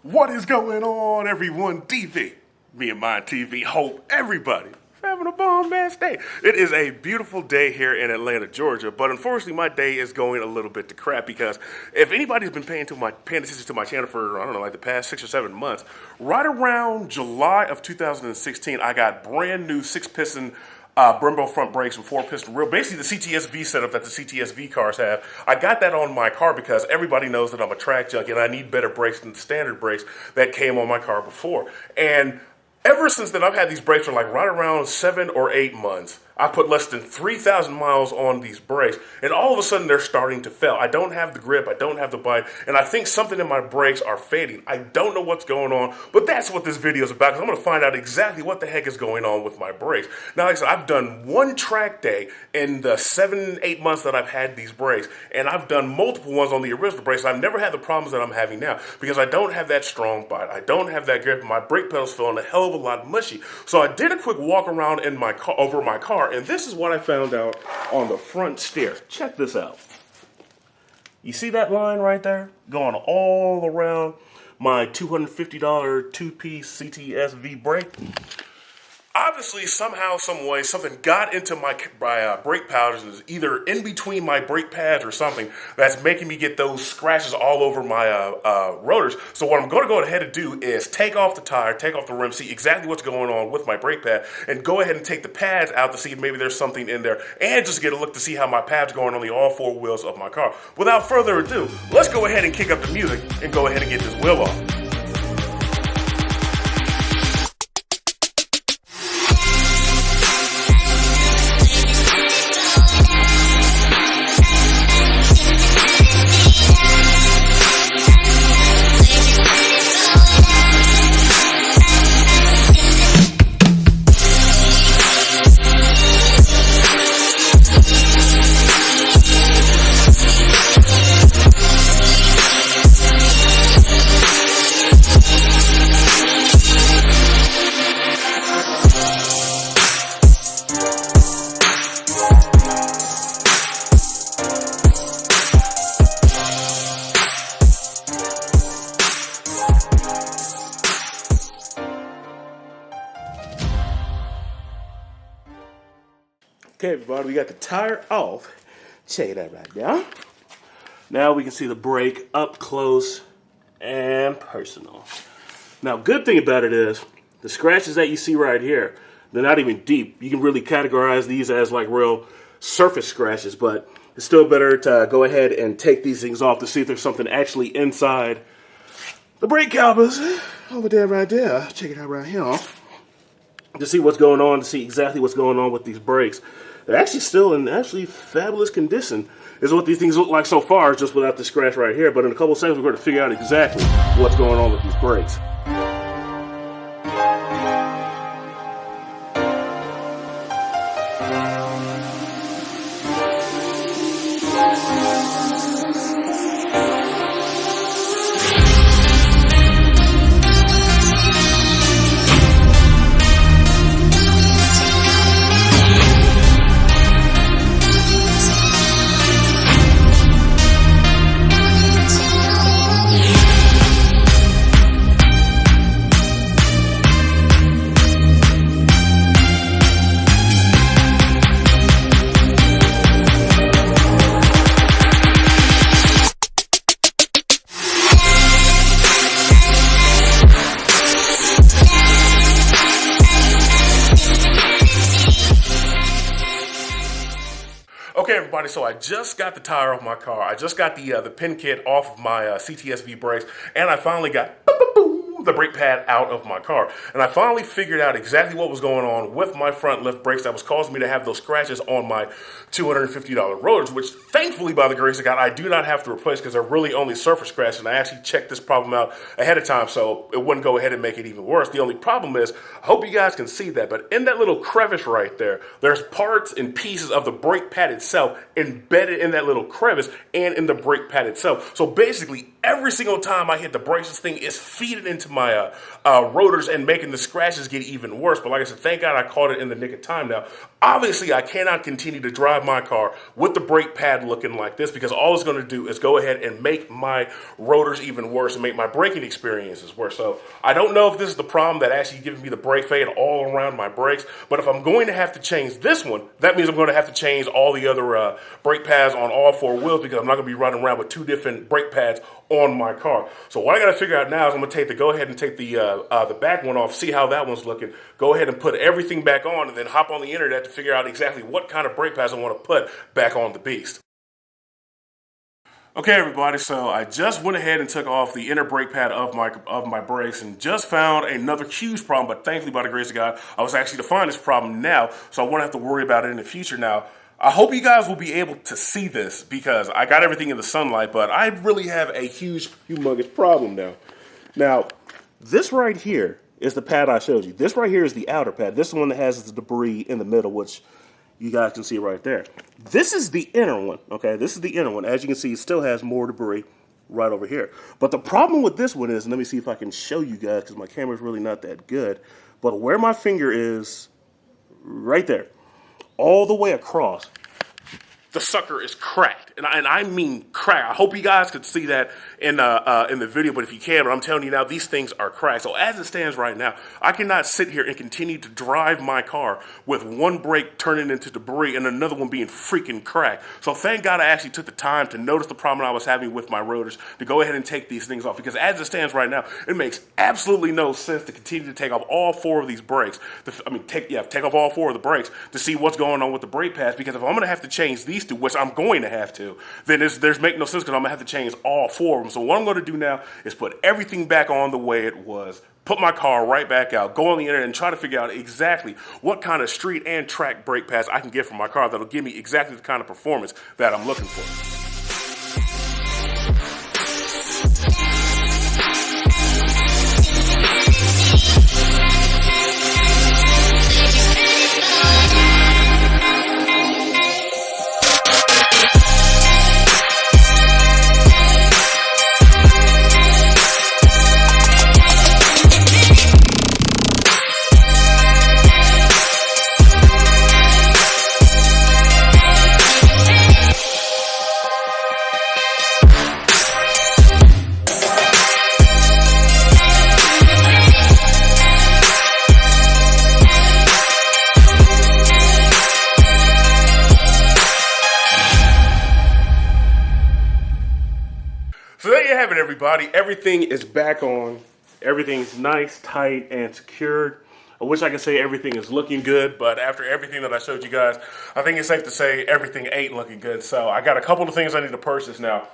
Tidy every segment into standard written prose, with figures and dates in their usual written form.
What is going on, everyone? TV, me and my TV, hope everybody is having a bomb-ass day. It is a beautiful day here in Atlanta, Georgia, but unfortunately my day is going a little bit to crap because if anybody's been paying attention to my channel for, I don't know, like the past 6 or 7 months, right around July of 2016, I got brand new 6-piston Brembo front brakes and 4-piston rear. Basically, the CTSV setup that the CTSV cars have. I got that on my car because everybody knows that I'm a track junkie and I need better brakes than the standard brakes that came on my car before. And ever since then, I've had these brakes for like right around 7 or 8 months. I put less than 3,000 miles on these brakes, and all of a sudden they're starting to fail. I don't have the grip, I don't have the bite, and I think something in my brakes are fading. I don't know what's going on, but that's what this video is about, because I'm going to find out exactly what the heck is going on with my brakes. Now, like I said, I've done one track day in the 7-8 months that I've had these brakes, and I've done multiple ones on the original brakes. I've never had the problems that I'm having now, because I don't have that strong bite. I don't have that grip, and my brake pedal's feeling a hell of a lot mushy. So I did a quick walk around in my car, over my car, and this is what I found out on the front steer. Check this out. You see that line right there? Going all around my $250 two-piece CTSV brake. Obviously, somehow, some way, something got into my brake pads, either in between my brake pads or something, that's making me get those scratches all over my rotors. So what I'm going to go ahead and do is take off the tire, take off the rim, see exactly what's going on with my brake pad, and go ahead and take the pads out to see if maybe there's something in there, and just get a look to see how my pad's going on the all 4 wheels of my car. Without further ado, let's go ahead and kick up the music and go ahead and get this wheel off. Okay, everybody, we got the tire off. Check it out right now. Now we can see the brake up close and personal. Now, good thing about it is the scratches that you see right here, they're not even deep. You can really categorize these as like real surface scratches, but it's still better to go ahead and take these things off to see if there's something actually inside the brake calipers over there right there. Check it out right here. To see what's going on, to see exactly what's going on with these brakes. They're actually still in fabulous condition, is what these things look like so far, just without the scratch right here. But in a couple of seconds, we're going to figure out exactly what's going on with these brakes. Okay, everybody, so I just got the tire off my car. I just got the pin kit off of my CTSV brakes, and I finally got the brake pad out of my car. And I finally figured out exactly what was going on with my front lift brakes that was causing me to have those scratches on my $250 rotors, which thankfully, by the grace of God, I do not have to replace because they're really only surface scratches. And I actually checked this problem out ahead of time so it wouldn't go ahead and make it even worse. The only problem is, I hope you guys can see that, but in that little crevice right there, there's parts and pieces of the brake pad itself embedded in that little crevice and in the brake pad itself. So basically, every single time I hit the brakes, this thing is feeding into my rotors and making the scratches get even worse. But like I said, thank God I caught it in the nick of time now. Obviously, I cannot continue to drive my car with the brake pad looking like this, because all it's going to do is go ahead and make my rotors even worse and make my braking experiences worse. So I don't know if this is the problem that actually gives me the brake fade all around my brakes, but if I'm going to have to change this one, that means I'm going to have to change all the other brake pads on all four wheels, because I'm not going to be running around with two different brake pads on my car. So what I got to figure out now is I'm going to go ahead and take the back one off, see how that one's looking, go ahead and put everything back on, and then hop on the internet to figure out exactly what kind of brake pads I want to put back on the beast. Okay, everybody, so I just went ahead and took off the inner brake pad of my brakes and just found another huge problem, but thankfully, by the grace of God, I was actually to find this problem now, so I won't have to worry about it in the future now. I hope you guys will be able to see this, because I got everything in the sunlight, but I really have a huge, humongous problem now. Now, this right here is the pad I showed you. This right here is the outer pad. This is the one that has the debris in the middle, which you guys can see right there. This is the inner one, okay? This is the inner one. As you can see, it still has more debris right over here. But the problem with this one is, and let me see if I can show you guys, because my camera's really not that good, but where my finger is, right there, all the way across, the sucker is cracked, and I mean cracked. I hope you guys could see that in the video, but if you can, but I'm telling you now, these things are cracked. So as it stands right now, I cannot sit here and continue to drive my car with one brake turning into debris and another one being freaking cracked. So thank God I actually took the time to notice the problem I was having with my rotors to go ahead and take these things off, because as it stands right now, it makes absolutely no sense to continue to take off all four of these brakes. Take off all four of the brakes to see what's going on with the brake pads, because if I'm going to have to change these two, which I'm going to have to, then there's make no sense, because I'm going to have to change all four of them. So what I'm going to do now is put everything back on the way it was, put my car right back out, go on the internet and try to figure out exactly what kind of street and track brake pads I can get for my car that'll give me exactly the kind of performance that I'm looking for. So there you have it, everybody. Everything is back on. Everything's nice, tight, and secured. I wish I could say everything is looking good, but after everything that I showed you guys, I think it's safe to say everything ain't looking good. So I got a couple of things I need to purchase now.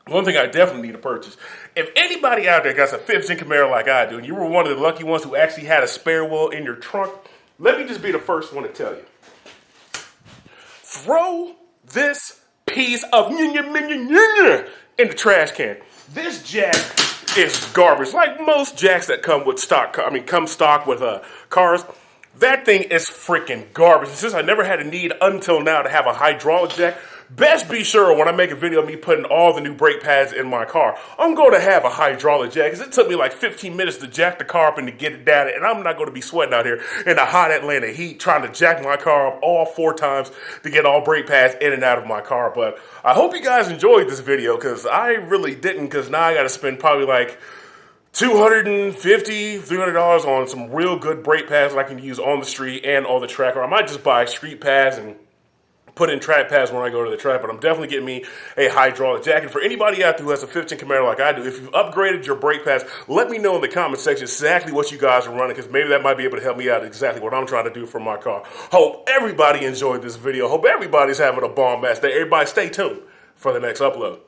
One thing I definitely need to purchase. If anybody out there got a 5th gen Camaro like I do, and you were one of the lucky ones who actually had a spare wheel in your trunk, let me just be the first one to tell you. Throw this piece of in the trash can. This jack is garbage. Like most jacks that come with stock, come stock with cars, that thing is freaking garbage. And since I never had a need until now to have a hydraulic jack, best be sure when I make a video of me putting all the new brake pads in my car, I'm going to have a hydraulic jack, because it took me like 15 minutes to jack the car up and to get it down, and I'm not going to be sweating out here in the hot Atlanta heat trying to jack my car up all 4 times to get all brake pads in and out of my car. But I hope you guys enjoyed this video, because I really didn't, because now I got to spend probably like $250, $300 on some real good brake pads that I can use on the street and on the track, or I might just buy street pads and put in track pads when I go to the track. But I'm definitely getting me a hydraulic jack. And for anybody out there who has a 5th gen Camaro like I do, if you've upgraded your brake pads, let me know in the comment section exactly what you guys are running, because maybe that might be able to help me out exactly what I'm trying to do for my car. Hope everybody enjoyed this video. Hope everybody's having a bomb ass day. Everybody stay tuned for the next upload.